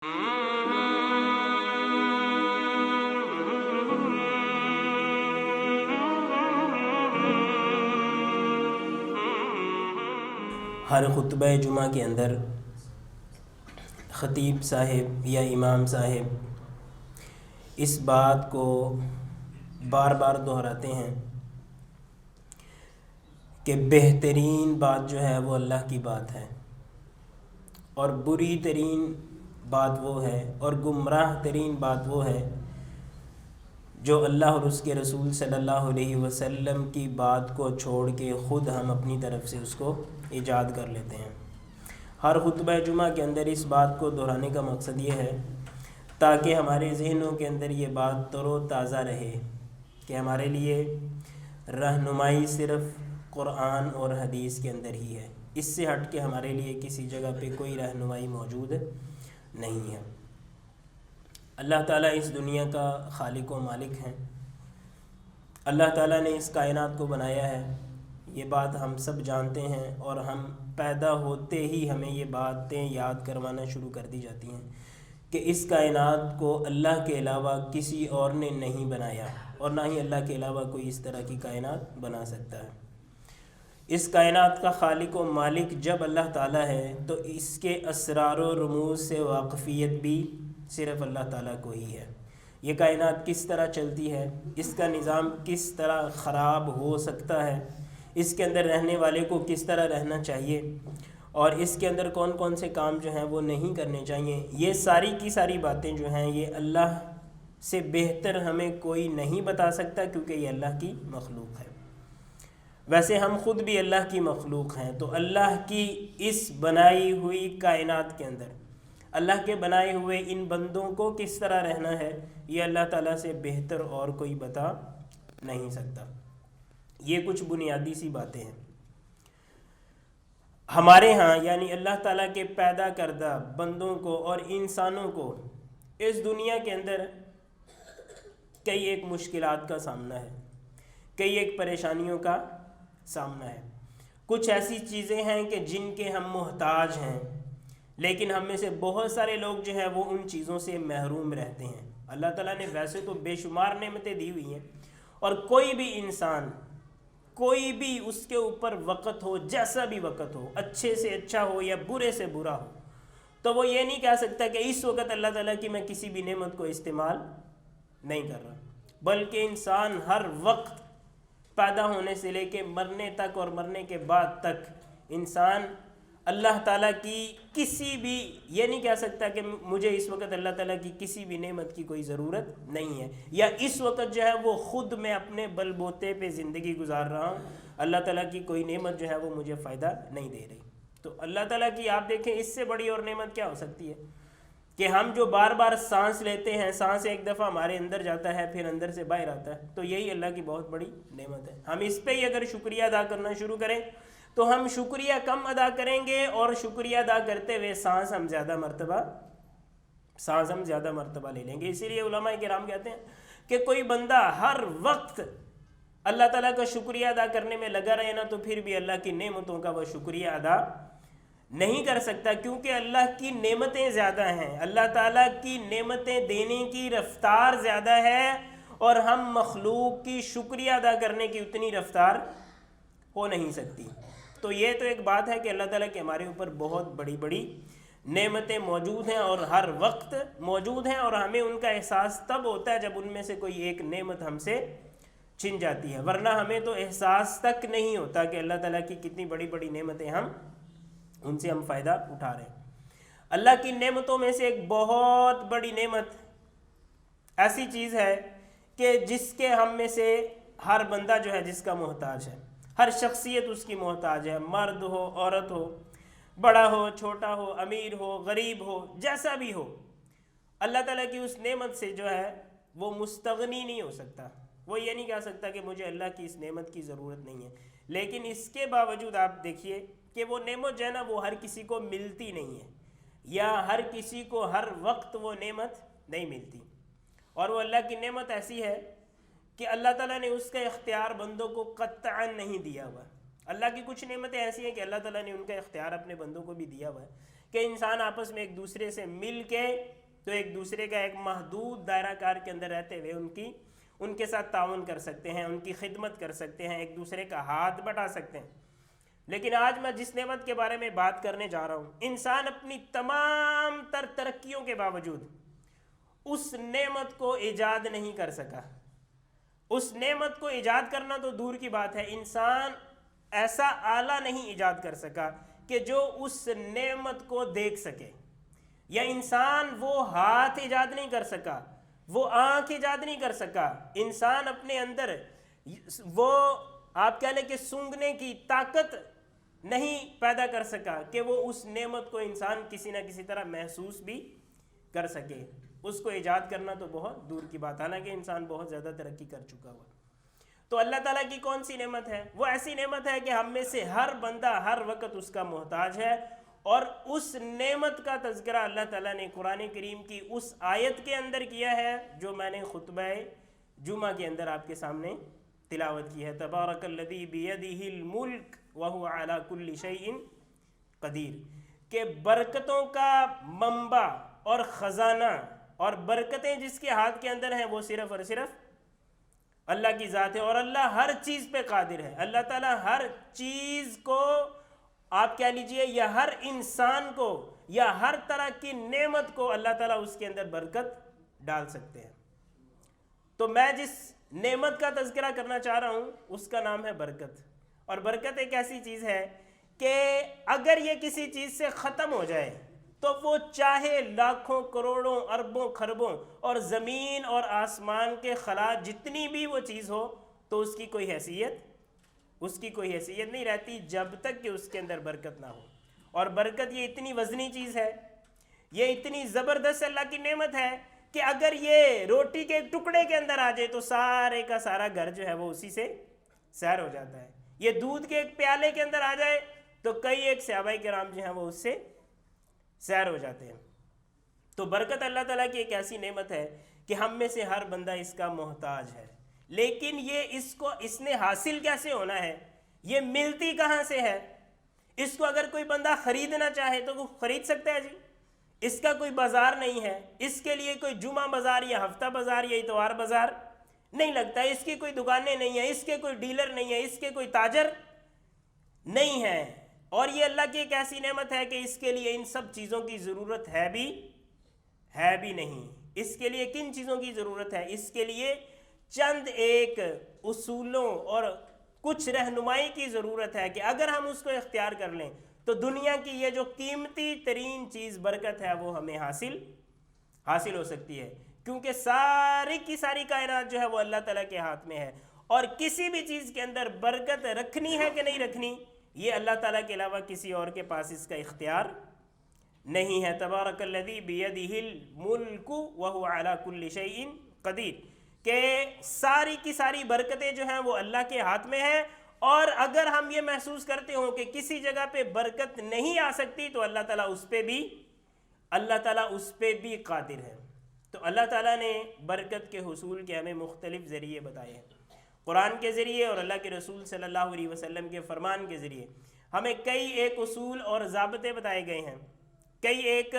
ہر خطبہ جمعہ کے اندر خطیب صاحب یا امام صاحب اس بات کو بار بار دہراتے ہیں کہ بہترین بات جو ہے وہ اللہ کی بات ہے، اور بری ترین بات وہ ہے اور گمراہ ترین بات وہ ہے جو اللہ اور اس کے رسول صلی اللہ علیہ وسلم کی بات کو چھوڑ کے خود ہم اپنی طرف سے اس کو ایجاد کر لیتے ہیں۔ ہر خطبہ جمعہ کے اندر اس بات کو دہرانے کا مقصد یہ ہے تاکہ ہمارے ذہنوں کے اندر یہ بات تر و تازہ رہے کہ ہمارے لیے رہنمائی صرف قرآن اور حدیث کے اندر ہی ہے، اس سے ہٹ کے ہمارے لیے کسی جگہ پہ کوئی رہنمائی موجود نہیں ہے۔ اللہ تعالیٰ اس دنیا کا خالق و مالک ہیں، اللہ تعالیٰ نے اس کائنات کو بنایا ہے، یہ بات ہم سب جانتے ہیں، اور ہم پیدا ہوتے ہی ہمیں یہ باتیں یاد کروانا شروع کر دی جاتی ہیں کہ اس کائنات کو اللہ کے علاوہ کسی اور نے نہیں بنایا، اور نہ ہی اللہ کے علاوہ کوئی اس طرح کی کائنات بنا سکتا ہے۔ اس کائنات کا خالق و مالک جب اللہ تعالیٰ ہے تو اس کے اسرار و رموز سے واقفیت بھی صرف اللہ تعالیٰ کو ہی ہے۔ یہ کائنات کس طرح چلتی ہے، اس کا نظام کس طرح خراب ہو سکتا ہے، اس کے اندر رہنے والے کو کس طرح رہنا چاہیے، اور اس کے اندر کون کون سے کام جو ہیں وہ نہیں کرنے چاہیے، یہ ساری کی ساری باتیں جو ہیں یہ اللہ سے بہتر ہمیں کوئی نہیں بتا سکتا، کیونکہ یہ اللہ کی مخلوق ہے۔ ویسے ہم خود بھی اللہ کی مخلوق ہیں، تو اللہ کی اس بنائی ہوئی کائنات کے اندر اللہ کے بنائے ہوئے ان بندوں کو کس طرح رہنا ہے، یہ اللہ تعالیٰ سے بہتر اور کوئی بتا نہیں سکتا۔ یہ کچھ بنیادی سی باتیں ہیں۔ ہمارے ہاں یعنی اللہ تعالیٰ کے پیدا کردہ بندوں کو اور انسانوں کو اس دنیا کے اندر کئی ایک مشکلات کا سامنا ہے، کئی ایک پریشانیوں کا سامنا ہے۔ کچھ ایسی چیزیں ہیں کہ جن کے ہم محتاج ہیں، لیکن ہم میں سے بہت سارے لوگ جو ہیں وہ ان چیزوں سے محروم رہتے ہیں۔ اللہ تعالیٰ نے ویسے تو بے شمار نعمتیں دی ہوئی ہیں، اور کوئی بھی انسان، کوئی بھی اس کے اوپر وقت ہو، جیسا بھی وقت ہو، اچھے سے اچھا ہو یا برے سے برا ہو، تو وہ یہ نہیں کہہ سکتا کہ اس وقت اللہ تعالیٰ کی میں کسی بھی نعمت کو استعمال نہیں کر رہا، بلکہ انسان ہر وقت پیدا ہونے سے لے کے مرنے تک اور مرنے کے بعد تک انسان اللہ تعالیٰ کی کسی بھی یہ نہیں کہہ سکتا کہ مجھے اس وقت اللہ تعالیٰ کی کسی بھی نعمت کی کوئی ضرورت نہیں ہے، یا اس وقت جو ہے وہ خود میں اپنے بل بوتے پہ زندگی گزار رہا ہوں، اللہ تعالیٰ کی کوئی نعمت جو ہے وہ مجھے فائدہ نہیں دے رہی۔ تو اللہ تعالیٰ کی آپ دیکھیں اس سے بڑی اور نعمت کیا ہو سکتی ہے کہ ہم جو بار بار سانس لیتے ہیں، سانس ایک دفعہ ہمارے اندر جاتا ہے پھر اندر سے باہر آتا ہے، تو یہی اللہ کی بہت بڑی نعمت ہے۔ ہم اس پہ ہی اگر شکریہ ادا کرنا شروع کریں تو ہم شکریہ کم ادا کریں گے، اور شکریہ ادا کرتے ہوئے سانس ہم زیادہ مرتبہ لے لیں گے۔ اسی لیے علماء کرام کہتے ہیں کہ کوئی بندہ ہر وقت اللہ تعالیٰ کا شکریہ ادا کرنے میں لگا رہے نا، تو پھر بھی اللہ کی نعمتوں کا وہ شکریہ ادا نہیں کر سکتا، کیونکہ اللہ کی نعمتیں زیادہ ہیں، اللہ تعالیٰ کی نعمتیں دینے کی رفتار زیادہ ہے، اور ہم مخلوق کی شکریہ ادا کرنے کی اتنی رفتار ہو نہیں سکتی۔ تو یہ تو ایک بات ہے کہ اللہ تعالیٰ کے ہمارے اوپر بہت بڑی بڑی نعمتیں موجود ہیں اور ہر وقت موجود ہیں، اور ہمیں ان کا احساس تب ہوتا ہے جب ان میں سے کوئی ایک نعمت ہم سے چھن جاتی ہے، ورنہ ہمیں تو احساس تک نہیں ہوتا کہ اللہ تعالیٰ کی کتنی بڑی بڑی نعمتیں ان سے ہم فائدہ اٹھا رہے ہیں۔ اللہ کی نعمتوں میں سے ایک بہت بڑی نعمت ایسی چیز ہے کہ جس کے ہم میں سے ہر بندہ جو ہے جس کا محتاج ہے، ہر شخصیت اس کی محتاج ہے، مرد ہو، عورت ہو، بڑا ہو، چھوٹا ہو، امیر ہو، غریب ہو، جیسا بھی ہو، اللہ تعالیٰ کی اس نعمت سے جو ہے وہ مستغنی نہیں ہو سکتا۔ وہ یہ نہیں کہہ سکتا کہ مجھے اللہ کی اس نعمت کی ضرورت نہیں ہے، لیکن اس کے باوجود آپ دیکھیے کہ وہ نعمت جو ہے نا وہ ہر کسی کو ملتی نہیں ہے، یا ہر کسی کو ہر وقت وہ نعمت نہیں ملتی، اور وہ اللہ کی نعمت ایسی ہے کہ اللہ تعالیٰ نے اس کا اختیار بندوں کو قطعاً نہیں دیا ہوا۔ اللہ کی کچھ نعمتیں ایسی ہیں کہ اللہ تعالیٰ نے ان کا اختیار اپنے بندوں کو بھی دیا ہوا ہے کہ انسان آپس میں ایک دوسرے سے مل کے تو ایک دوسرے کا ایک محدود دائرہ کار کے اندر رہتے ہوئے ان کے ساتھ تعاون کر سکتے ہیں، ان کی خدمت کر سکتے ہیں، ایک دوسرے کا ہاتھ بٹا سکتے ہیں۔ لیکن آج میں جس نعمت کے بارے میں بات کرنے جا رہا ہوں، انسان اپنی تمام تر ترقیوں کے باوجود اس نعمت کو ایجاد نہیں کر سکا۔ اس نعمت کو ایجاد کرنا تو دور کی بات ہے، انسان ایسا آلہ نہیں ایجاد کر سکا کہ جو اس نعمت کو دیکھ سکے، یا انسان وہ ہاتھ ایجاد نہیں کر سکا، وہ آنکھ ایجاد نہیں کر سکا، انسان اپنے اندر وہ آپ کہہ لیں کہ سونگھنے کی طاقت نہیں پیدا کر سکا کہ وہ اس نعمت کو انسان کسی نہ کسی طرح محسوس بھی کر سکے۔ اس کو ایجاد کرنا تو بہت دور کی بات، حالانکہ انسان بہت زیادہ ترقی کر چکا ہوا۔ تو اللہ تعالیٰ کی کون سی نعمت ہے؟ وہ ایسی نعمت ہے کہ ہم میں سے ہر بندہ ہر وقت اس کا محتاج ہے، اور اس نعمت کا تذکرہ اللہ تعالیٰ نے قرآن کریم کی اس آیت کے اندر کیا ہے جو میں نے خطبہ جمعہ کے اندر آپ کے سامنے تلاوت کی ہے، تبارک الذی بیدہ الملک وہو علی کل شیء قدیر، کہ برکتوں کا منبع اور خزانہ اور برکتیں جس کے ہاتھ کے اندر ہیں وہ صرف اور صرف اللہ کی ذات ہے، اور اللہ ہر چیز پہ قادر ہے۔ اللہ تعالیٰ ہر چیز کو آپ کہہ لیجئے، یا ہر انسان کو یا ہر طرح کی نعمت کو اللہ تعالیٰ اس کے اندر برکت ڈال سکتے ہیں۔ تو میں جس نعمت کا تذکرہ کرنا چاہ رہا ہوں اس کا نام ہے برکت۔ اور برکت ایک ایسی چیز ہے کہ اگر یہ کسی چیز سے ختم ہو جائے تو وہ چاہے لاکھوں کروڑوں اربوں خربوں اور زمین اور آسمان کے خلا جتنی بھی وہ چیز ہو تو اس کی کوئی حیثیت نہیں رہتی جب تک کہ اس کے اندر برکت نہ ہو۔ اور برکت یہ اتنی وزنی چیز ہے، یہ اتنی زبردست اللہ کی نعمت ہے کہ اگر یہ روٹی کے ایک ٹکڑے کے اندر آ جائے تو سارے کا سارا گھر جو ہے وہ اسی سے سیر ہو جاتا ہے۔ یہ دودھ کے ایک پیالے کے اندر آ جائے تو کئی ایک صحابہ کرام جو ہیں وہ اس سے سیر ہو جاتے ہیں۔ تو برکت اللہ تعالیٰ کی ایک ایسی نعمت ہے کہ ہم میں سے ہر بندہ اس کا محتاج ہے، لیکن یہ اس نے حاصل کیسے ہونا ہے، یہ ملتی کہاں سے ہے؟ اس کو اگر کوئی بندہ خریدنا چاہے تو وہ خرید سکتا ہے؟ جی اس کا کوئی بازار نہیں ہے، اس کے لیے کوئی جمعہ بازار یا ہفتہ بازار یا اتوار بازار نہیں لگتا، اس کی کوئی دکانیں نہیں ہیں، اس کے کوئی ڈیلر نہیں ہے، اس کے کوئی تاجر نہیں ہے۔ اور یہ اللہ کی ایک ایسی نعمت ہے کہ اس کے لیے ان سب چیزوں کی ضرورت ہے بھی نہیں۔ اس کے لیے کن چیزوں کی ضرورت ہے؟ اس کے لیے چند ایک اصولوں اور کچھ رہنمائی کی ضرورت ہے کہ اگر ہم اس کو اختیار کر لیں تو دنیا کی یہ جو قیمتی ترین چیز برکت ہے وہ ہمیں حاصل ہو سکتی ہے، کیونکہ ساری کی ساری کائنات جو ہے وہ اللہ تعالیٰ کے ہاتھ میں ہے، اور کسی بھی چیز کے اندر برکت رکھنی ہے کہ نہیں رکھنی یہ اللہ تعالیٰ کے علاوہ کسی اور کے پاس اس کا اختیار نہیں ہے۔ تبارک الذی بیدہ الملک وہو علی کل شیء قدیر، کہ ساری کی ساری برکتیں جو ہیں وہ اللہ کے ہاتھ میں ہیں، اور اگر ہم یہ محسوس کرتے ہوں کہ کسی جگہ پہ برکت نہیں آ سکتی تو اللہ تعالیٰ اس پہ بھی قادر ہے۔ تو اللہ تعالیٰ نے برکت کے حصول کے ہمیں مختلف ذریعے بتائے ہیں، قرآن کے ذریعے اور اللہ کے رسول صلی اللہ علیہ وسلم کے فرمان کے ذریعے ہمیں کئی ایک اصول اور ضابطے بتائے گئے ہیں، کئی ایک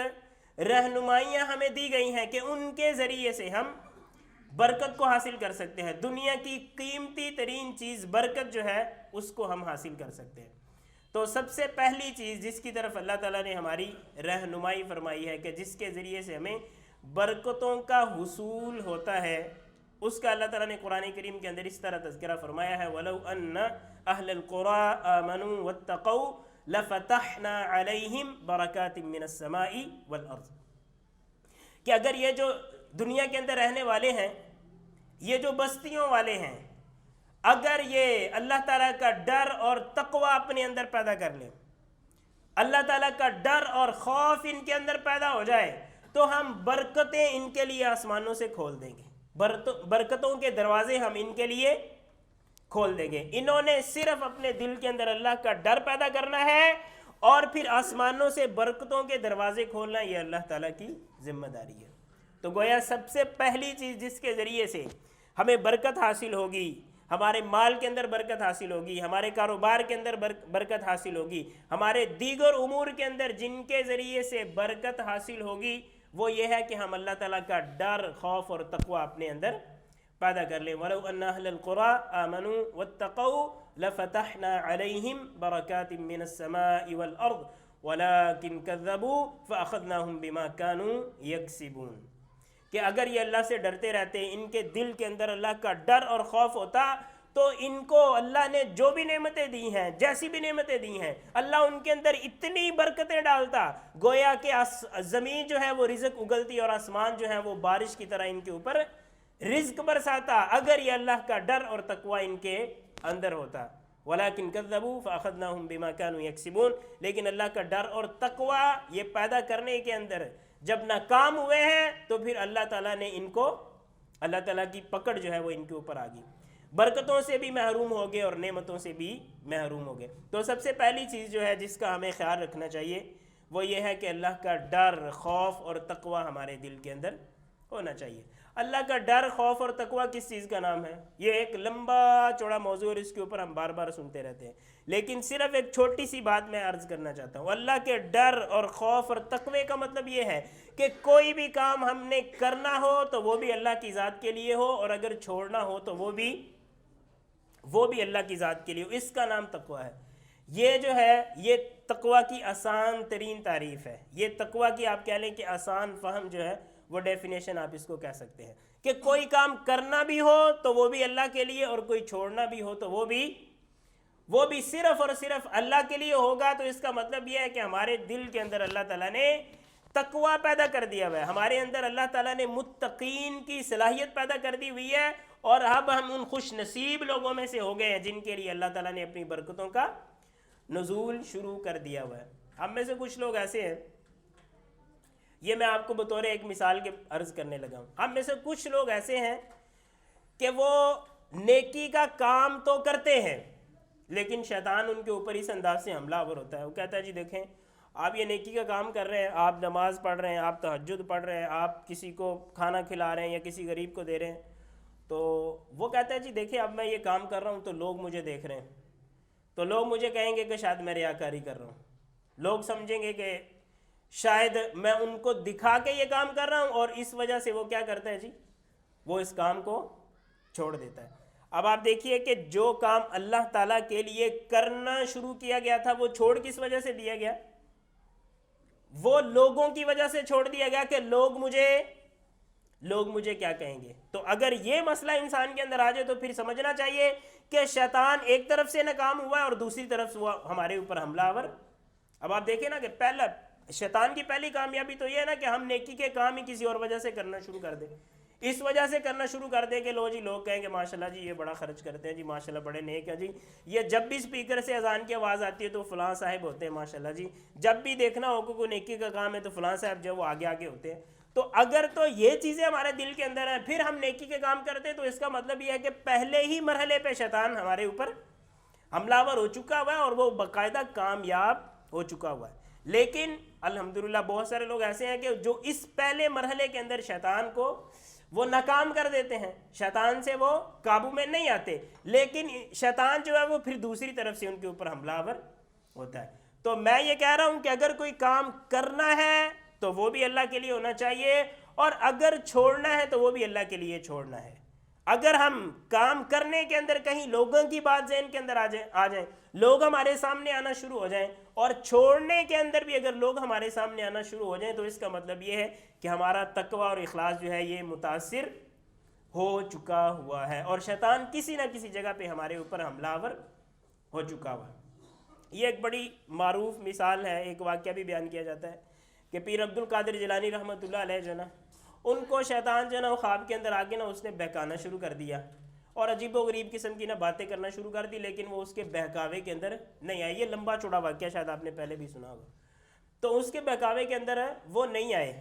رہنمائیاں ہمیں دی گئی ہیں کہ ان کے ذریعے سے ہم برکت کو حاصل کر سکتے ہیں۔ دنیا کی قیمتی ترین چیز برکت جو ہے اس کو ہم حاصل کر سکتے ہیں۔ تو سب سے پہلی چیز جس کی طرف اللہ تعالیٰ نے ہماری رہنمائی فرمائی ہے کہ جس کے ذریعے سے ہمیں برکتوں کا حصول ہوتا ہے، اس کا اللہ تعالیٰ نے قرآن کریم کے اندر اس طرح تذکرہ فرمایا ہے، وَلَوْ أَنَّ أَهْلَ الْقُرَىٰ آمَنُوا وَاتَّقَوْا لَفَتَحْنَا عَلَيْهِمْ بَرَكَاتٍ مِّنَ السَّمَاءِ وَالْأَرْضِ، کہ اگر یہ جو دنیا کے اندر رہنے والے ہیں، یہ جو بستیوں والے ہیں، اگر یہ اللہ تعالیٰ کا ڈر اور تقوی اپنے اندر پیدا کر لیں، اللہ تعالیٰ کا ڈر اور خوف ان کے اندر پیدا ہو جائے تو ہم برکتیں ان کے لیے آسمانوں سے کھول دیں گے، برکتوں کے دروازے ہم ان کے لیے کھول دیں گے۔ انہوں نے صرف اپنے دل کے اندر اللہ کا ڈر پیدا کرنا ہے، اور پھر آسمانوں سے برکتوں کے دروازے کھولنا یہ اللہ تعالیٰ کی ذمہ داری ہے۔ تو گویا سب سے پہلی چیز جس کے ذریعے سے ہمیں برکت حاصل ہوگی، ہمارے مال کے اندر برکت حاصل ہوگی، ہمارے کاروبار کے اندر برکت حاصل ہوگی، ہمارے دیگر امور کے اندر جن کے ذریعے سے برکت حاصل ہوگی وہ یہ ہے کہ ہم اللہ تعالیٰ کا ڈر، خوف اور تقوی اپنے اندر پیدا کر لیں۔ وَلَوْ أَنَّ أَهْلَ الْقُرَىٰ آمَنُوا وَاتَّقَوْا لَفَتَحْنَا عَلَيْهِمْ بَرَكَاتٍ مِّنَ السَّمَاءِ وَالْأَرْضِ وَلَٰكِنْ كَذَّبُوا فَأَخَذْنَاهُمْ بِمَا كَانُوا يَكْسِبُونَ، کہ اگر یہ اللہ سے ڈرتے رہتے، ان کے دل کے اندر اللہ کا ڈر اور خوف ہوتا، تو ان کو اللہ نے جو بھی نعمتیں دی ہیں، جیسی بھی نعمتیں دی ہیں، اللہ ان کے اندر اتنی برکتیں ڈالتا، گویا کہ زمین جو ہے وہ رزق اگلتی اور آسمان جو ہے وہ بارش کی طرح ان کے اوپر رزق برساتا، اگر یہ اللہ کا ڈر اور تقوی ان کے اندر ہوتا۔ وَلَٰكِنْ كَذَّبُوا فَأَخَذْنَاهُمْ بِمَا كَانُوا يَكْسِبُونَ، لیکن اللہ کا ڈر اور تقوی یہ پیدا کرنے کے اندر جب ناکام ہوئے ہیں تو پھر اللہ تعالیٰ نے ان کو، اللہ تعالیٰ کی پکڑ جو ہے وہ ان کے اوپر آ گئی، برکتوں سے بھی محروم ہو گئے اور نعمتوں سے بھی محروم ہو گئے۔ تو سب سے پہلی چیز جو ہے جس کا ہمیں خیال رکھنا چاہیے وہ یہ ہے کہ اللہ کا ڈر، خوف اور تقوی ہمارے دل کے اندر ہونا چاہیے۔ اللہ کا ڈر، خوف اور تقوی کس چیز کا نام ہے؟ یہ ایک لمبا چوڑا موضوع اور اس کے اوپر ہم بار بار سنتے رہتے ہیں، لیکن صرف ایک چھوٹی سی بات میں عرض کرنا چاہتا ہوں۔ اللہ کے ڈر اور خوف اور تقوی کا مطلب یہ ہے کہ کوئی بھی کام ہم نے کرنا ہو تو وہ بھی اللہ کی ذات کے لیے ہو، اور اگر چھوڑنا ہو تو وہ بھی اللہ کی ذات کے لیے ہو، اس کا نام تقوی ہے۔ یہ جو ہے یہ تقوی کی آسان ترین تعریف ہے، یہ تقوی کی آپ کہہ لیں کہ آسان فہم جو ہے وہ ڈیفینیشن آپ اس کو کہہ سکتے ہیں، کہ کوئی کام کرنا بھی ہو تو وہ بھی اللہ کے لیے، اور کوئی چھوڑنا بھی ہو تو وہ بھی صرف اور صرف اللہ کے لیے ہوگا۔ تو اس کا مطلب یہ ہے کہ ہمارے دل کے اندر اللہ تعالیٰ نے تقوی پیدا کر دیا ہوا ہے، ہمارے اندر اللہ تعالیٰ نے متقین کی صلاحیت پیدا کر دی ہوئی ہے، اور اب ہم ان خوش نصیب لوگوں میں سے ہو گئے ہیں جن کے لیے اللہ تعالیٰ نے اپنی برکتوں کا نزول شروع کر دیا ہوا ہے۔ ہم میں سے کچھ لوگ ایسے ہیں، یہ میں آپ کو بطور ایک مثال کے عرض کرنے لگا ہوں، ہم میں سے کچھ لوگ ایسے ہیں کہ وہ نیکی کا کام تو کرتے ہیں لیکن شیطان ان کے اوپر اس انداز سے حملہ آور ہوتا ہے، وہ کہتا ہے جی دیکھیں آپ یہ نیکی کا کام کر رہے ہیں، آپ نماز پڑھ رہے ہیں، آپ تہجد پڑھ رہے ہیں، آپ کسی کو کھانا کھلا رہے ہیں یا کسی غریب کو دے رہے ہیں، تو وہ کہتا ہے جی دیکھیں اب میں یہ کام کر رہا ہوں تو لوگ مجھے دیکھ رہے ہیں، تو لوگ مجھے کہیں گے کہ شاید میں ریاکاری کر رہا ہوں، لوگ سمجھیں گے کہ شاید میں ان کو دکھا کے یہ کام کر رہا ہوں، اور اس وجہ سے وہ کیا کرتا ہے جی، وہ اس کام کو چھوڑ دیتا ہے۔ اب آپ دیکھیے کہ جو کام اللہ تعالیٰ کے لیے کرنا شروع کیا گیا تھا وہ چھوڑ کس وجہ سے دیا گیا؟ وہ لوگوں کی وجہ سے چھوڑ دیا گیا کہ لوگ مجھے کیا کہیں گے۔ تو اگر یہ مسئلہ انسان کے اندر آ جائے تو پھر سمجھنا چاہیے کہ شیطان ایک طرف سے ناکام ہوا ہے اور دوسری طرف سے وہ ہمارے اوپر حملہ آور۔ اب آپ دیکھیں نا کہ پہلا شیطان کی پہلی کامیابی تو یہ ہے نا کہ ہم نیکی کے کام ہی کسی اور وجہ سے کرنا شروع کر دیں، اس وجہ سے کرنا شروع کر دیں کہ لوگ کہیں گے ماشاءاللہ جی یہ بڑا خرچ کرتے ہیں جی، ماشاءاللہ بڑے نیک ہیں جی، یہ جب بھی سپیکر سے اذان کی آواز آتی ہے تو فلاں صاحب ہوتے ہیں ماشاءاللہ جی، جب بھی دیکھنا ہو کوئی نیکی کا کام ہے تو فلاں صاحب جو وہ آگے ہوتے ہیں۔ تو اگر تو یہ چیزیں ہمارے دل کے اندر ہیں پھر ہم نیکی کے کام کرتے ہیں، تو اس کا مطلب یہ ہے کہ پہلے ہی مرحلے پہ شیطان ہمارے اوپر حملہ آور ہو چکا ہوا ہے اور وہ باقاعدہ کامیاب ہو چکا ہوا ہے۔ لیکن الحمدللہ بہت سارے لوگ ایسے ہیں کہ جو اس پہلے مرحلے کے اندر شیطان کو وہ ناکام کر دیتے ہیں، شیطان سے وہ قابو میں نہیں آتے، لیکن شیطان جو ہے وہ پھر دوسری طرف سے ان کے اوپر حملہ آور ہوتا ہے۔ تو میں یہ کہہ رہا ہوں کہ اگر کوئی کام کرنا ہے تو وہ بھی اللہ کے لیے ہونا چاہیے، اور اگر چھوڑنا ہے تو وہ بھی اللہ کے لیے چھوڑنا ہے۔ اگر ہم کام کرنے کے اندر کہیں لوگوں کی بات ذہن کے اندر آ جائیں، لوگ ہمارے سامنے آنا شروع ہو جائیں، اور چھوڑنے کے اندر بھی اگر لوگ ہمارے سامنے آنا شروع ہو جائیں، تو اس کا مطلب یہ ہے کہ ہمارا تقوی اور اخلاص جو ہے یہ متاثر ہو چکا ہوا ہے، اور شیطان کسی نہ کسی جگہ پہ ہمارے اوپر حملہ آور ہو چکا ہوا ہے۔ یہ ایک بڑی معروف مثال ہے، ایک واقعہ بھی بیان کیا جاتا ہے کہ پیر عبد القادر جیلانی رحمۃ اللہ علیہ جو نا، ان کو شیطان جو ہے نا وہ خواب کے اندر آگے نا اس نے بہکانا شروع کر دیا، اور عجیب و غریب قسم کی نا باتیں کرنا شروع کر دی، لیکن وہ اس کے بہکاوے کے اندر نہیں آئے۔ یہ لمبا چوڑا واقعہ شاید آپ نے پہلے بھی سنا ہوگا۔ تو اس کے بہکاوے کے اندر وہ نہیں آئے،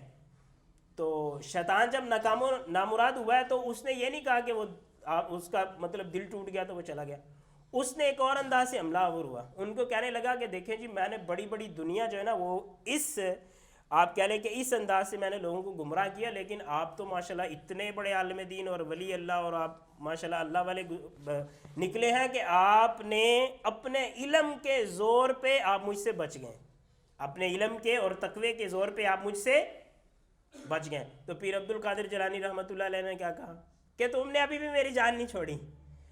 تو شیطان جب ناکام و نامراد ہوا ہے تو اس نے یہ نہیں کہا کہ وہ اس کا مطلب دل ٹوٹ گیا تو وہ چلا گیا، اس نے ایک اور انداز سے حملہ آور ہوا، ان کو کہنے لگا کہ دیکھیں جی میں نے بڑی بڑی دنیا جو ہے نا وہ اس آپ کہہ لیں کہ اس انداز سے میں نے لوگوں کو گمراہ کیا، لیکن آپ تو ماشاءاللہ اتنے بڑے عالم دین اور ولی اللہ اور آپ ماشاءاللہ اللہ والے نکلے ہیں کہ آپ نے اپنے علم کے زور پہ آپ مجھ سے بچ گئے، اپنے علم کے اور تقوی کے زور پہ آپ مجھ سے بچ گئے۔ تو پیر عبد القادر جیلانی رحمۃ اللہ علیہ نے کیا کہا کہ تم نے ابھی بھی میری جان نہیں چھوڑی،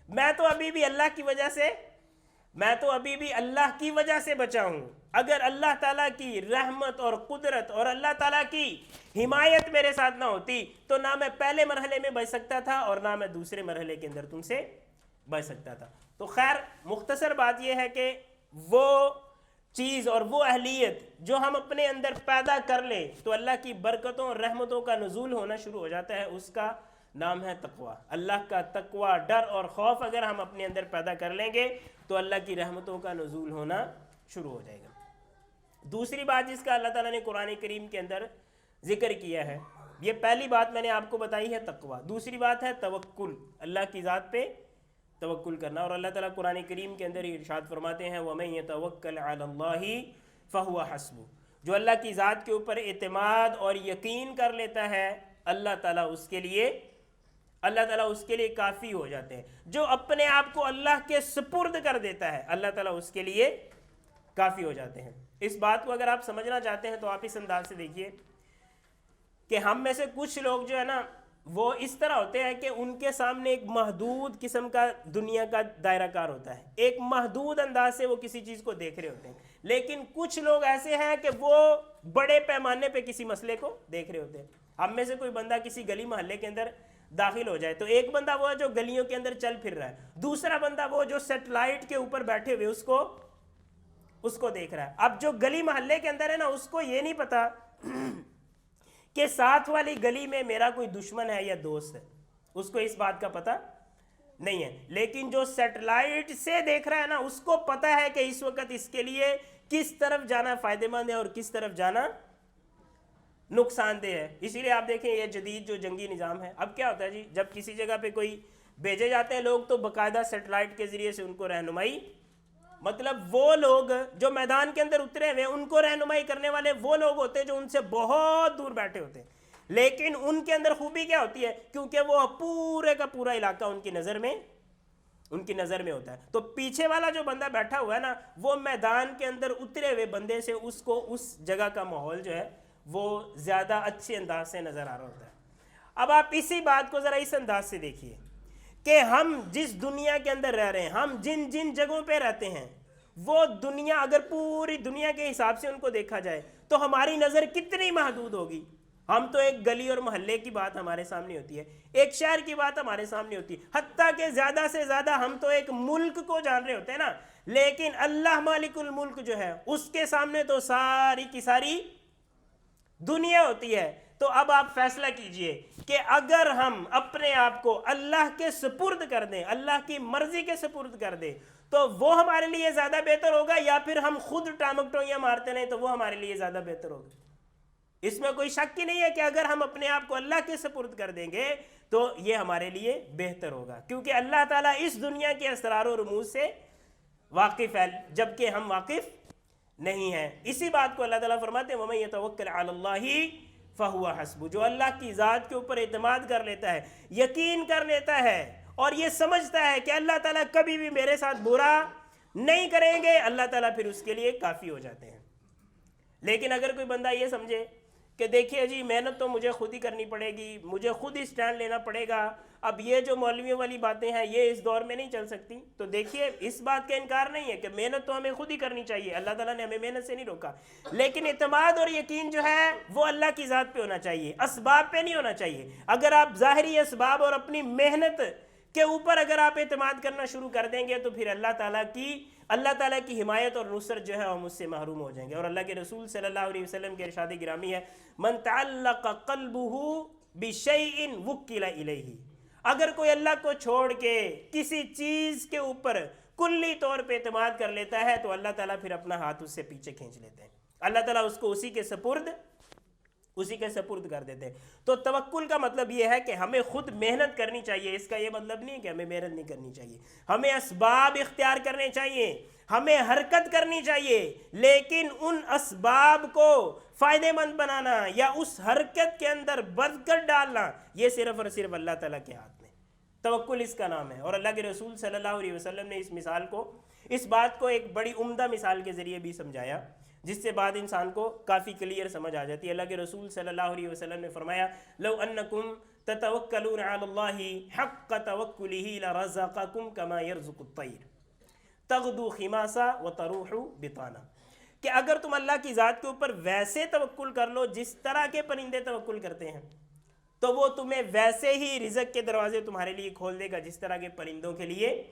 میں تو ابھی بھی اللہ کی وجہ سے بچا ہوں۔ اگر اللہ تعالیٰ کی رحمت اور قدرت اور اللہ تعالیٰ کی حمایت میرے ساتھ نہ ہوتی تو نہ میں پہلے مرحلے میں بچ سکتا تھا اور نہ میں دوسرے مرحلے کے اندر تم سے بچ سکتا تھا۔ تو خیر مختصر بات یہ ہے کہ وہ چیز اور وہ اہلیت جو ہم اپنے اندر پیدا کر لیں تو اللہ کی برکتوں اور رحمتوں کا نزول ہونا شروع ہو جاتا ہے، اس کا نام ہے تقوی۔ اللہ کا تقوی، ڈر اور خوف اگر ہم اپنے اندر پیدا کر لیں گے تو اللہ کی رحمتوں کا نزول ہونا شروع ہو جائے گا۔ دوسری بات جس کا اللہ تعالیٰ نے قرآن کریم کے اندر ذکر کیا ہے، یہ پہلی بات میں نے آپ کو بتائی ہے تقوی، دوسری بات ہے توکل، اللہ کی ذات پہ توکل کرنا۔ اور اللہ تعالیٰ قرآن کریم کے اندر ارشاد فرماتے ہیں وَمَن يَتَوَكَّلْ عَلَى اللَّهِ فَهُوَ حَسْبُهُ، جو اللہ کی ذات کے اوپر اعتماد اور یقین کر لیتا ہے اللہ تعالیٰ اس کے لیے کافی ہو جاتے ہیں۔ جو اپنے آپ کو اللہ کے سپرد کر دیتا ہے اللہ تعالیٰ اس کے لیے کافی ہو جاتے ہیں۔ اس بات کو اگر آپ سمجھنا چاہتے ہیں تو آپ اس انداز سے دیکھیے کہ ہم میں سے کچھ لوگ جو ہے نا وہ اس طرح ہوتے ہیں کہ ان کے سامنے ایک محدود قسم کا دنیا کا دائرہ کار ہوتا ہے، ایک محدود انداز سے وہ کسی چیز کو دیکھ رہے ہوتے ہیں، لیکن کچھ لوگ ایسے ہیں کہ وہ بڑے پیمانے پہ کسی مسئلے کو دیکھ رہے ہوتے ہیں۔ ہم میں سے کوئی بندہ کسی گلی محلے کے اندر داخل ہو جائے تو ایک بندہ وہ جو گلیوں کے اندر چل پھر رہا ہے، دوسرا بندہ وہ جو سیٹلائٹ کے اوپر بیٹھے ہوئے اس کو دیکھ رہا ہے۔ اب جو گلی محلے کے اندر ہے نا اس کو یہ نہیں پتا کہ ساتھ والی گلی میں میرا کوئی دشمن ہے یا دوست ہے، اس کو اس بات کا پتہ نہیں ہے، لیکن جو سیٹلائٹ سے دیکھ رہا ہے نا اس کو پتا ہے کہ اس وقت اس کے لیے کس طرف جانا فائدہ مند ہے اور کس طرف جانا نقصان دہ ہے۔ اسی لیے آپ دیکھیں یہ جدید جو جنگی نظام ہے، اب کیا ہوتا ہے جی، جب کسی جگہ پہ کوئی بھیجے جاتے ہیں لوگ تو باقاعدہ سیٹلائٹ کے ذریعے سے ان کو رہنمائی، مطلب وہ لوگ جو میدان کے اندر اترے ہوئے ان کو رہنمائی کرنے والے وہ لوگ ہوتے ہیں جو ان سے بہت دور بیٹھے ہوتے ہیں، لیکن ان کے اندر خوبی کیا ہوتی ہے، کیونکہ وہ پورے کا پورا علاقہ ان کی نظر میں ہوتا ہے، تو پیچھے والا جو بندہ بیٹھا ہوا ہے نا وہ میدان کے اندر اترے ہوئے بندے سے اس کو اس جگہ کا ماحول جو ہے وہ زیادہ اچھے انداز سے نظر آ رہا ہوتا ہے۔ اب آپ اسی بات کو ذرا اس انداز سے دیکھیے کہ ہم جس دنیا کے اندر رہ رہے ہیں، ہم جن جن جگہوں پہ رہتے ہیں، وہ دنیا اگر پوری دنیا کے حساب سے ان کو دیکھا جائے تو ہماری نظر کتنی محدود ہوگی۔ ہم تو ایک گلی اور محلے کی بات ہمارے سامنے ہوتی ہے، ایک شہر کی بات ہمارے سامنے ہوتی ہے، حتیٰ کہ زیادہ سے زیادہ ہم تو ایک ملک کو جان رہے ہوتے ہیں نا، لیکن اللہ مالک الملک جو ہے اس کے سامنے تو ساری کی ساری دنیا ہوتی ہے۔ تو اب آپ فیصلہ کیجئے کہ اگر ہم اپنے آپ کو اللہ کے سپرد کر دیں، اللہ کی مرضی کے سپرد کر دیں تو وہ ہمارے لیے زیادہ بہتر ہوگا، یا پھر ہم خود ٹامکٹوئیاں مارتے رہیں تو وہ ہمارے لیے زیادہ بہتر ہوگا۔ اس میں کوئی شک ہی نہیں ہے کہ اگر ہم اپنے آپ کو اللہ کے سپرد کر دیں گے تو یہ ہمارے لیے بہتر ہوگا، کیونکہ اللہ تعالیٰ اس دنیا کے اسرار و رموز سے واقف ہے جبکہ ہم واقف نہیں ہیں۔ اسی بات کو اللہ تعالیٰ فرماتے ہیں وَمَن يَتَوَكَّلْ عَلَى اللَّهِ فَهُوَ حَسْبُهُ، جو اللہ کی ذات کے اوپر اعتماد کر لیتا ہے، یقین کر لیتا ہے اور یہ سمجھتا ہے کہ اللہ تعالیٰ کبھی بھی میرے ساتھ برا نہیں کریں گے، اللہ تعالیٰ پھر اس کے لیے کافی ہو جاتے ہیں۔ لیکن اگر کوئی بندہ یہ سمجھے کہ دیکھیے جی محنت تو مجھے خود ہی کرنی پڑے گی، مجھے خود ہی سٹینڈ لینا پڑے گا، اب یہ جو مولویوں والی باتیں ہیں یہ اس دور میں نہیں چل سکتی، تو دیکھیے اس بات کا انکار نہیں ہے کہ محنت تو ہمیں خود ہی کرنی چاہیے، اللہ تعالیٰ نے ہمیں محنت سے نہیں روکا، لیکن اعتماد اور یقین جو ہے وہ اللہ کی ذات پہ ہونا چاہیے، اسباب پہ نہیں ہونا چاہیے۔ اگر آپ ظاہری اسباب اور اپنی محنت کے اوپر اگر آپ اعتماد کرنا شروع کر دیں گے تو پھر اللہ تعالیٰ کی حمایت اور نصرت جو ہے ہم اس سے محروم ہو جائیں گے۔ اور اللہ کے رسول صلی اللہ علیہ وسلم کے ارشاد گرامی ہے من تعلق قلبہ بشیء وکل الیہ، اگر کوئی اللہ کو چھوڑ کے کسی چیز کے اوپر کلی طور پہ اعتماد کر لیتا ہے تو اللہ تعالیٰ پھر اپنا ہاتھ اس سے پیچھے کھینچ لیتے ہیں، اللہ تعالیٰ اس کو اسی کے سپرد اسی کے سپرد کر دیتے ہیں۔ تو توکل کا مطلب یہ ہے کہ ہمیں خود محنت کرنی چاہیے، اس کا یہ مطلب نہیں ہے کہ ہمیں محنت نہیں کرنی چاہیے، ہمیں اسباب اختیار کرنے چاہیے، ہمیں حرکت کرنی چاہیے، لیکن ان اسباب کو فائدہ مند بنانا یا اس حرکت کے اندر برکت ڈالنا یہ صرف اور صرف اللہ تعالیٰ کے ہاتھ میں، توکل اس کا نام ہے۔ اور اللہ کے رسول صلی اللہ علیہ وسلم نے اس مثال کو، اس بات کو ایک بڑی عمدہ مثال کے ذریعے بھی سمجھایا، جس سے بعد انسان کو کافی کلیئر سمجھ آ جاتی ہے۔ اللہ کے رسول صلی اللہ علیہ وسلم نے فرمایا لو انکم تتوکلون علی اللہ حق توکلہ لرزقکم کما یرزق الطیر تغدو خماسا وتروح بطانا، کہ اگر تم اللہ کی ذات کے اوپر ویسے توکل کر لو جس طرح کے پرندے توکل کرتے ہیں تو وہ تمہیں ویسے ہی رزق کے دروازے تمہارے لیے کھول دے گا جس طرح کے پرندوں کے لیے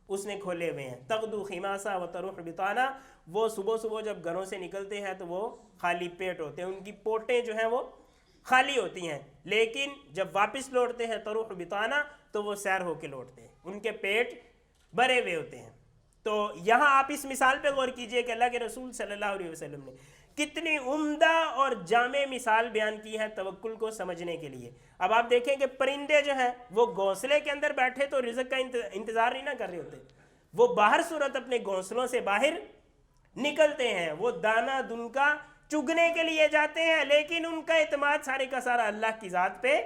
اس نے کھولے ہوئے ہیں۔ تغدو خماسا وتروح بطانا، وہ صبح صبح جب گھروں سے نکلتے ہیں تو وہ خالی پیٹ ہوتے ہیں، ان کی پوٹیں جو ہیں وہ خالی ہوتی ہیں، لیکن جب واپس لوٹتے ہیں تروح بطانا تو وہ سیر ہو کے لوٹتے ہیں، ان کے پیٹ بھرے ہوئے ہوتے ہیں۔ تو یہاں آپ اس مثال پہ غور کیجئے کہ اللہ کے رسول صلی اللہ علیہ وسلم نے کتنی عمدہ اور جامع مثال بیان کی ہے توکل کو سمجھنے کے لیے۔ اب آپ دیکھیں کہ پرندے جو ہیں وہ گھونسلے کے اندر بیٹھے تو رزق کا انتظار نہیں نہ کر رہے ہوتے، وہ باہر صورت اپنے گھونسلوں سے باہر نکلتے ہیں، وہ دانہ دنکا چگنے کے لیے جاتے ہیں، لیکن ان کا اعتماد سارے کا سارا اللہ کی ذات پہ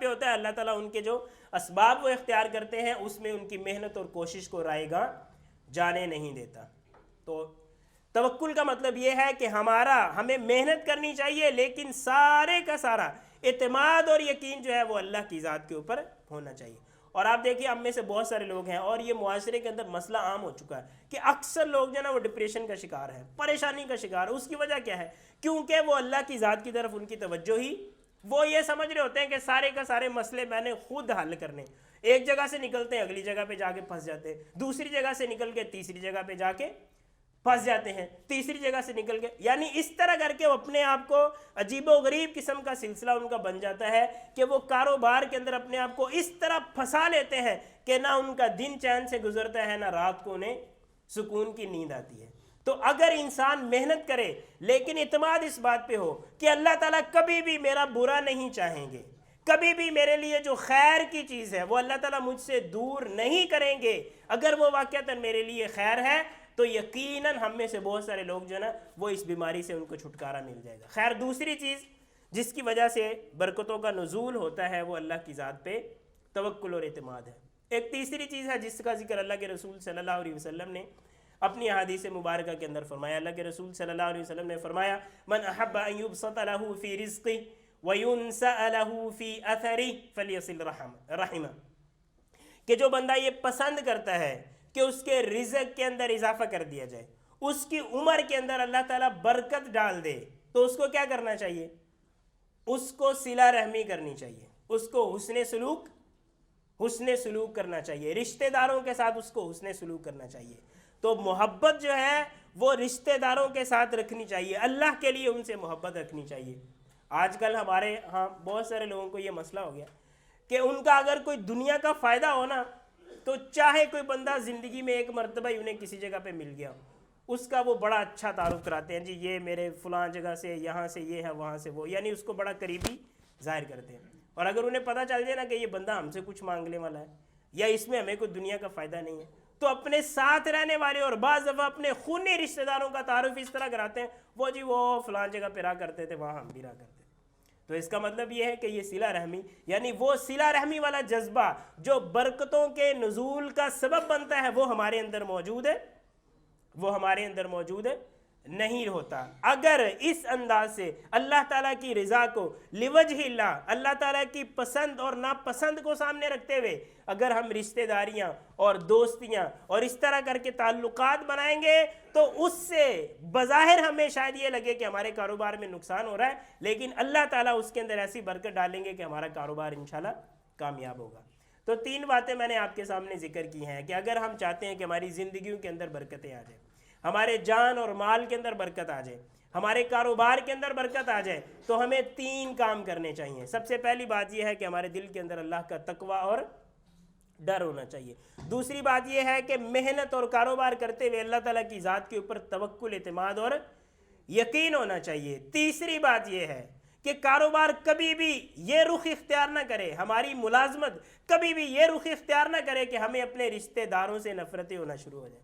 ہوتا ہے۔ اللہ تعالیٰ ان کے جو اسباب وہ اختیار کرتے ہیں اس میں ان کی محنت اور کوشش کو رائے گاں جانے نہیں دیتا۔ تو توکل کا مطلب یہ ہے کہ ہمیں محنت کرنی چاہیے، لیکن سارے کا سارا اعتماد اور یقین جو ہے وہ اللہ کی ذات کے اوپر ہونا چاہیے۔ اور آپ دیکھیے ہم میں سے بہت سارے لوگ ہیں، اور یہ معاشرے کے اندر مسئلہ عام ہو چکا ہے کہ اکثر لوگ جو ہے نا وہ ڈپریشن کا شکار ہے، پریشانی کا شکار ہے۔ اس کی وجہ کیا ہے؟ کیونکہ وہ اللہ کی ذات کی طرف ان کی توجہ ہی، وہ یہ سمجھ رہے ہوتے ہیں کہ سارے کا سارے مسئلے میں نے خود حل کرنے، ایک جگہ سے نکلتے ہیں اگلی جگہ پہ جا کے پھنس جاتے ہیں، دوسری جگہ سے نکل کے تیسری جگہ پہ جا کے پھنس جاتے ہیں، تیسری جگہ سے نکل کے، یعنی اس طرح کر کے وہ اپنے آپ کو عجیب و غریب قسم کا سلسلہ ان کا بن جاتا ہے کہ وہ کاروبار کے اندر اپنے آپ کو اس طرح پھنسا لیتے ہیں کہ نہ ان کا دن چین سے گزرتا ہے، نہ رات کو انہیں سکون کی نیند آتی ہے۔ تو اگر انسان محنت کرے لیکن اعتماد اس بات پہ ہو کہ اللہ تعالیٰ کبھی بھی میرا برا نہیں چاہیں گے، کبھی بھی میرے لیے جو خیر کی چیز ہے وہ اللہ تعالیٰ مجھ سے دور نہیں کریں گے، اگر وہ واقعتاً میرے لیے خیر ہے تو یقیناً ہم میں سے بہت سارے لوگ جو ہے نا وہ اس بیماری سے ان کو چھٹکارا مل جائے گا۔ خیر دوسری چیز جس کی وجہ سے برکتوں کا نزول ہوتا ہے وہ اللہ کی ذات پہ توکل اور اعتماد ہے۔ ایک تیسری چیز ہے جس کا ذکر اللہ کے رسول صلی اللہ علیہ وسلم نے اپنی احادیث مبارکہ کے اندر فرمایا۔ اللہ کے رسول صلی اللہ علیہ وسلم نے فرمایا من احب ان یبسط له فی رزقه وینسأ له فی اثره فلیصل رحمہ، کہ جو بندہ یہ پسند کرتا ہے کہ اس کے رزق کے اندر اضافہ کر دیا جائے، اس کی عمر کے اندر اللہ تعالیٰ برکت ڈال دے، تو اس کو کیا کرنا چاہیے؟ اس کو صلہ رحمی کرنی چاہیے، اس کو حسن سلوک کرنا چاہیے، رشتہ داروں کے ساتھ اس کو حسن سلوک کرنا چاہیے۔ تو محبت جو ہے وہ رشتہ داروں کے ساتھ رکھنی چاہیے، اللہ کے لیے ان سے محبت رکھنی چاہیے۔ آج کل ہمارے ہاں بہت سارے لوگوں کو یہ مسئلہ ہو گیا کہ ان کا اگر کوئی دنیا کا فائدہ ہو نا تو چاہے کوئی بندہ زندگی میں ایک مرتبہ ہی انہیں کسی جگہ پہ مل گیا، اس کا وہ بڑا اچھا تعارف کراتے ہیں، جی یہ میرے فلاں جگہ سے، یہاں سے یہ ہے، وہاں سے وہ، یعنی اس کو بڑا قریبی ظاہر کرتے ہیں۔ اور اگر انہیں پتہ چل جائے نا کہ یہ بندہ ہم سے کچھ مانگنے والا ہے یا اس میں ہمیں کوئی دنیا کا فائدہ نہیں ہے، تو اپنے ساتھ رہنے والے اور بعض دفعہ اپنے خونی رشتہ داروں کا تعارف اس طرح کراتے ہیں، وہ جی وہ فلاں جگہ پہ رہا کرتے تھے، وہاں ہم بھی رہا کرتے تھے۔ تو اس کا مطلب یہ ہے کہ یہ صلہ رحمی، یعنی وہ صلہ رحمی والا جذبہ جو برکتوں کے نزول کا سبب بنتا ہے وہ ہمارے اندر موجود ہے نہیں ہوتا۔ اگر اس انداز سے اللہ تعالیٰ کی رضا کو لوجہ اللہ، اللہ تعالیٰ کی پسند اور ناپسند کو سامنے رکھتے ہوئے اگر ہم رشتہ داریاں اور دوستیاں اور اس طرح کر کے تعلقات بنائیں گے تو اس سے بظاہر ہمیں شاید یہ لگے کہ ہمارے کاروبار میں نقصان ہو رہا ہے، لیکن اللہ تعالیٰ اس کے اندر ایسی برکت ڈالیں گے کہ ہمارا کاروبار انشاءاللہ کامیاب ہوگا۔ تو تین باتیں میں نے آپ کے سامنے ذکر کی ہیں کہ اگر ہم چاہتے ہیں کہ ہماری زندگیوں کے اندر برکتیں آ جائیں، ہمارے جان اور مال کے اندر برکت آ جائے، ہمارے کاروبار کے اندر برکت آ جائے، تو ہمیں تین کام کرنے چاہیے۔ سب سے پہلی بات یہ ہے کہ ہمارے دل کے اندر اللہ کا تقوی اور ڈر ہونا چاہیے۔ دوسری بات یہ ہے کہ محنت اور کاروبار کرتے ہوئے اللہ تعالیٰ کی ذات کے اوپر توکل، اعتماد اور یقین ہونا چاہیے۔ تیسری بات یہ ہے کہ کاروبار کبھی بھی یہ رخ اختیار نہ کرے، ہماری ملازمت کبھی بھی یہ رخ اختیار نہ کرے کہ ہمیں اپنے رشتہ داروں سے نفرتیں ہونا شروع ہو جائیں۔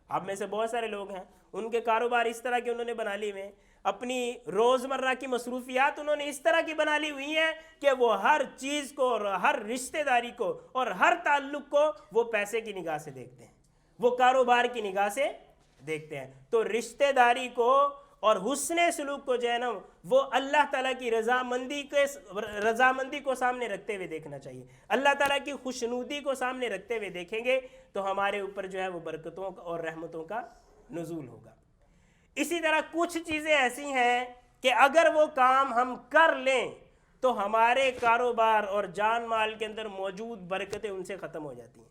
آپ میں سے بہت سارے لوگ ہیں، ان کے کاروبار اس طرح کے انہوں نے بنا لی ہوئے، اپنی روزمرہ کی مصروفیات انہوں نے اس طرح کی بنا لی ہوئی ہیں کہ وہ ہر چیز کو اور ہر رشتہ داری کو اور ہر تعلق کو وہ پیسے کی نگاہ سے دیکھتے ہیں، وہ کاروبار کی نگاہ سے دیکھتے ہیں۔ تو رشتہ داری کو اور حسن سلوک کو جو ہے نا وہ اللہ تعالیٰ کی رضامندی کو سامنے رکھتے ہوئے دیکھنا چاہیے۔ اللہ تعالیٰ کی خوشنودی کو سامنے رکھتے ہوئے دیکھیں گے تو ہمارے اوپر جو ہے وہ برکتوں اور رحمتوں کا نزول ہوگا۔ اسی طرح کچھ چیزیں ایسی ہیں کہ اگر وہ کام ہم کر لیں تو ہمارے کاروبار اور جان مال کے اندر موجود برکتیں ان سے ختم ہو جاتی ہیں۔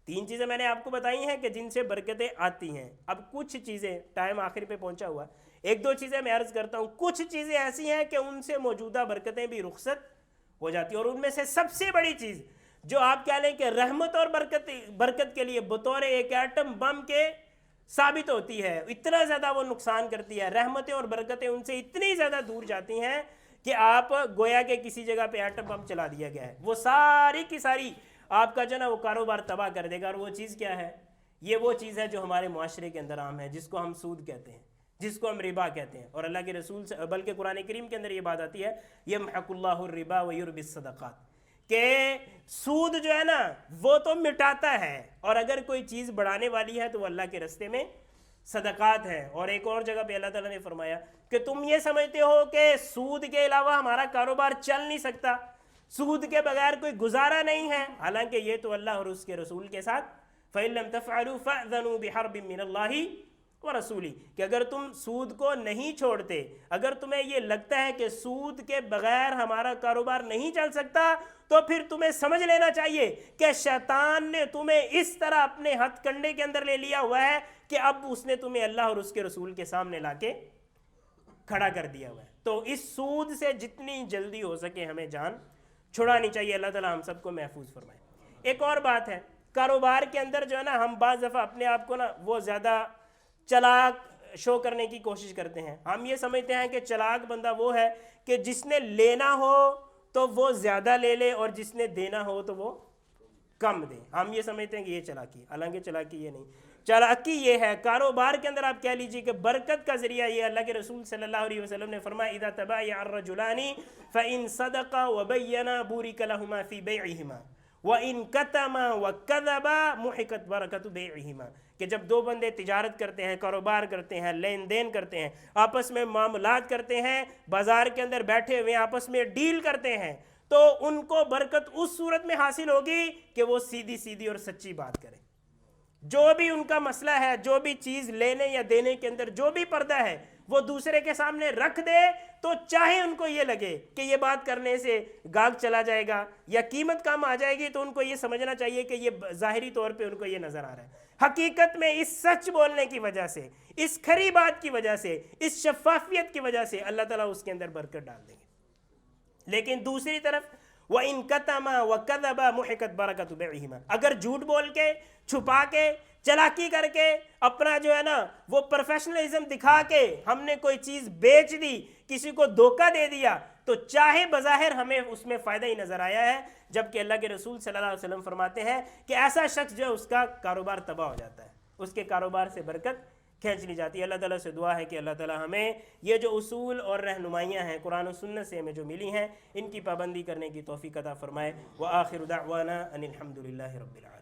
3 چیزیں میں نے آپ کو بتائی ہیں کہ جن سے برکتیں آتی ہیں۔ اب کچھ چیزیں، ٹائم آخر پہ پہنچا ہوا، 1-2 چیزیں میں عرض کرتا ہوں۔ کچھ چیزیں ایسی ہیں کہ ان سے موجودہ برکتیں بھی رخصت ہو جاتی ہیں، اور ان میں سے سب سے بڑی چیز جو آپ کہہ لیں کہ رحمت اور برکت کے لیے بطور ایک ایٹم بم کے ثابت ہوتی ہے، اتنا زیادہ وہ نقصان کرتی ہے، رحمتیں اور برکتیں ان سے اتنی زیادہ دور جاتی ہیں کہ آپ گویا کہ کسی جگہ پہ ایٹم بم چلا دیا گیا ہے، وہ ساری کی ساری آپ کا جو نا وہ کاروبار تباہ کر دے گا۔ اور وہ چیز کیا ہے؟ یہ وہ چیز ہے جو ہمارے معاشرے کے اندر عام ہے، جس کو ہم سود کہتے ہیں، جس کو ہم ربا کہتے ہیں۔ اور اللہ کے رسول سے بلکہ قرآن کریم کے اندر یہ بات آتی ہے، یمحق اللہ الربا ویربی الصدقات، کہ سود جو ہے نا وہ تو مٹاتا ہے، اور اگر کوئی چیز بڑھانے والی ہے تو وہ اللہ کے رستے میں صدقات ہے۔ اور ایک اور جگہ پہ اللہ تعالیٰ نے فرمایا کہ تم یہ سمجھتے ہو کہ سود کے علاوہ ہمارا کاروبار چل نہیں سکتا، سود کے بغیر کوئی گزارا نہیں ہے، حالانکہ یہ تو اللہ اور اس کے رسول کے ساتھ فَإِن لَمْ تَفْعَلُوا فَأْذَنُوا بِحَرْبٍ مِّنَ اللَّهِ وَرَسُولِهِ، کہ اگر تم سود کو نہیں چھوڑتے، اگر تمہیں یہ لگتا ہے کہ سود کے بغیر ہمارا کاروبار نہیں چل سکتا، تو پھر تمہیں سمجھ لینا چاہیے کہ شیطان نے تمہیں اس طرح اپنے ہتھ کنڈے کے اندر لے لیا ہوا ہے کہ اب اس نے تمہیں اللہ اور اس کے رسول کے سامنے لا کے کھڑا کر دیا ہوا ہے۔ تو اس سود سے جتنی جلدی ہو سکے ہمیں جان چھڑانی چاہیے۔ اللہ تعالیٰ ہم سب کو محفوظ فرمائے۔ ایک اور بات ہے، کاروبار کے اندر جو ہے نا ہم بعض دفعہ اپنے آپ کو نا وہ زیادہ چلاک شو کرنے کی کوشش کرتے ہیں۔ ہم یہ سمجھتے ہیں کہ چلاک بندہ وہ ہے کہ جس نے لینا ہو تو وہ زیادہ لے لے اور جس نے دینا ہو تو وہ کم دے۔ ہم یہ سمجھتے ہیں کہ یہ چلاکی، حالانکہ چلاکی یہ نہیں، چلاکی یہ ہے کاروبار کے اندر آپ کہہ لیجئے کہ برکت کا ذریعہ یہ اللہ کے رسول صلی اللہ علیہ وسلم نے فرمایا اذا تبايع الرجلان فإن صدقا وبينا بورك لهما في بيعهما وإن كتما وكذبا محقت بركة بيعهما، کہ جب 2 بندے تجارت کرتے ہیں، کاروبار کرتے ہیں، لین دین کرتے ہیں، آپس میں معاملات کرتے ہیں، بازار کے اندر بیٹھے ہوئے آپس میں ڈیل کرتے ہیں، تو ان کو برکت اس صورت میں حاصل ہوگی کہ وہ سیدھی سیدھی اور سچی بات کریں۔ جو بھی ان کا مسئلہ ہے، جو بھی چیز لینے یا دینے کے اندر جو بھی پردہ ہے وہ دوسرے کے سامنے رکھ دے، تو چاہے ان کو یہ لگے کہ یہ بات کرنے سے گاہک چلا جائے گا یا قیمت کم آ جائے گی، تو ان کو یہ سمجھنا چاہیے کہ یہ ظاہری طور پہ ان کو یہ نظر آ رہا ہے، حقیقت میں اس سچ بولنے کی وجہ سے، اس کھری بات کی وجہ سے، اس شفافیت کی وجہ سے اللہ تعالیٰ اس کے اندر برکت ڈال دیں گے۔ لیکن دوسری طرف وَإِن كَتَمَا وَكَذَبَا مُحِقَتْ بَرَكَةُ بَيْعِهِمَا، اگر جھوٹ بول کے، چھپا کے، چلاکی کر کے، اپنا جو ہے نا وہ پروفیشنلزم دکھا کے ہم نے کوئی چیز بیچ دی، کسی کو دھوکہ دے دیا، تو چاہے بظاہر ہمیں اس میں فائدہ ہی نظر آیا ہے، جبکہ اللہ کے رسول صلی اللہ علیہ وسلم فرماتے ہیں کہ ایسا شخص جو ہے اس کا کاروبار تباہ ہو جاتا ہے، اس کے کاروبار سے برکت کھینچ لی جاتی ہے۔ اللہ تعالیٰ سے دعا ہے کہ اللہ تعالیٰ ہمیں یہ جو اصول اور رہنمائیاں ہیں قرآن و سنت سے ہمیں جو ملی ہیں، ان کی پابندی کرنے کی توفیق عطا فرمائے۔ وآخر دعوانا ان الحمد للہ رب العالمین۔